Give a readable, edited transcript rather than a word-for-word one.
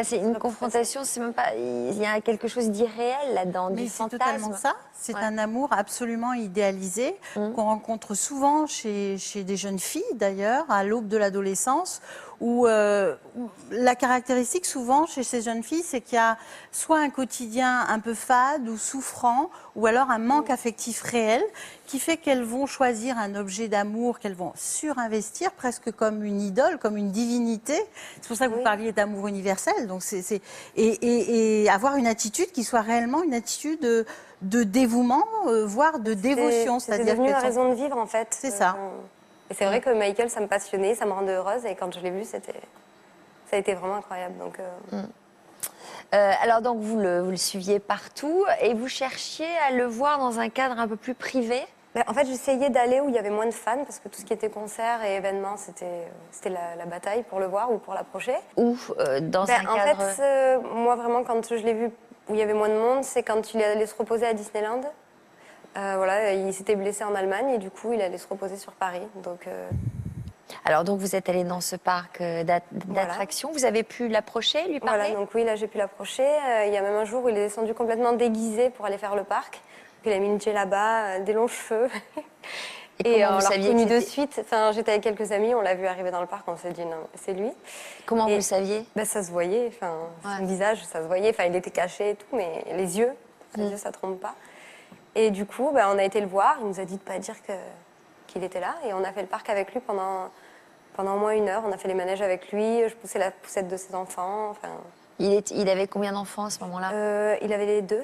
C'est une confrontation, c'est même pas. Il y a quelque chose d'irréel là-dedans, Mais du c'est fantasme. totalement ça. C'est un amour absolument idéalisé qu'on rencontre souvent chez des jeunes filles, d'ailleurs, à l'aube de l'adolescence, où la caractéristique souvent chez ces jeunes filles, c'est qu'il y a soit un quotidien un peu fade ou souffrant, ou alors un manque affectif réel, qui fait qu'elles vont choisir un objet d'amour qu'elles vont surinvestir, presque comme une idole, comme une divinité. C'est pour ça que vous parliez d'amour universel. Donc et avoir une attitude qui soit réellement une attitude de dévouement, voire de dévotion. C'était devenu ma raison de vivre, en fait. C'est ça. Et c'est vrai que Michael, ça me passionnait, ça me rendait heureuse. Et quand je l'ai vu, ça a été vraiment incroyable. Donc, Alors donc vous le suiviez partout et vous cherchiez à le voir dans un cadre un peu plus privé. En fait, j'essayais d'aller où il y avait moins de fans, parce que tout ce qui était concerts et événements, c'était la bataille pour le voir ou pour l'approcher. Ou dans un En cadre... fait, moi, vraiment, quand je l'ai vu où il y avait moins de monde, c'est quand il allait se reposer à Disneyland. Voilà, il s'était blessé en Allemagne et du coup, il allait se reposer sur Paris. Donc, Alors donc vous êtes allé dans ce parc d'attractions, vous avez pu l'approcher, lui parler? voilà, donc oui, là, j'ai pu l'approcher. Il y a même un jour où il est descendu complètement déguisé pour aller faire le parc. Il a mis une là-bas, des longs cheveux. Et on l'a reconnu de suite. Enfin, j'étais avec quelques amis, on l'a vu arriver dans le parc, on s'est dit non, c'est lui. Comment vous le saviez? Ça se voyait, enfin, son visage, ça se voyait. Enfin, il était caché et tout, mais les yeux, ça trompe pas. Et du coup, on a été le voir. Il nous a dit de pas dire qu'il était là, et on a fait le parc avec lui pendant au moins 1 heure. On a fait les manèges avec lui. Je poussais la poussette de ses enfants. Enfin, Il avait combien d'enfants à ce moment-là? il avait les 2.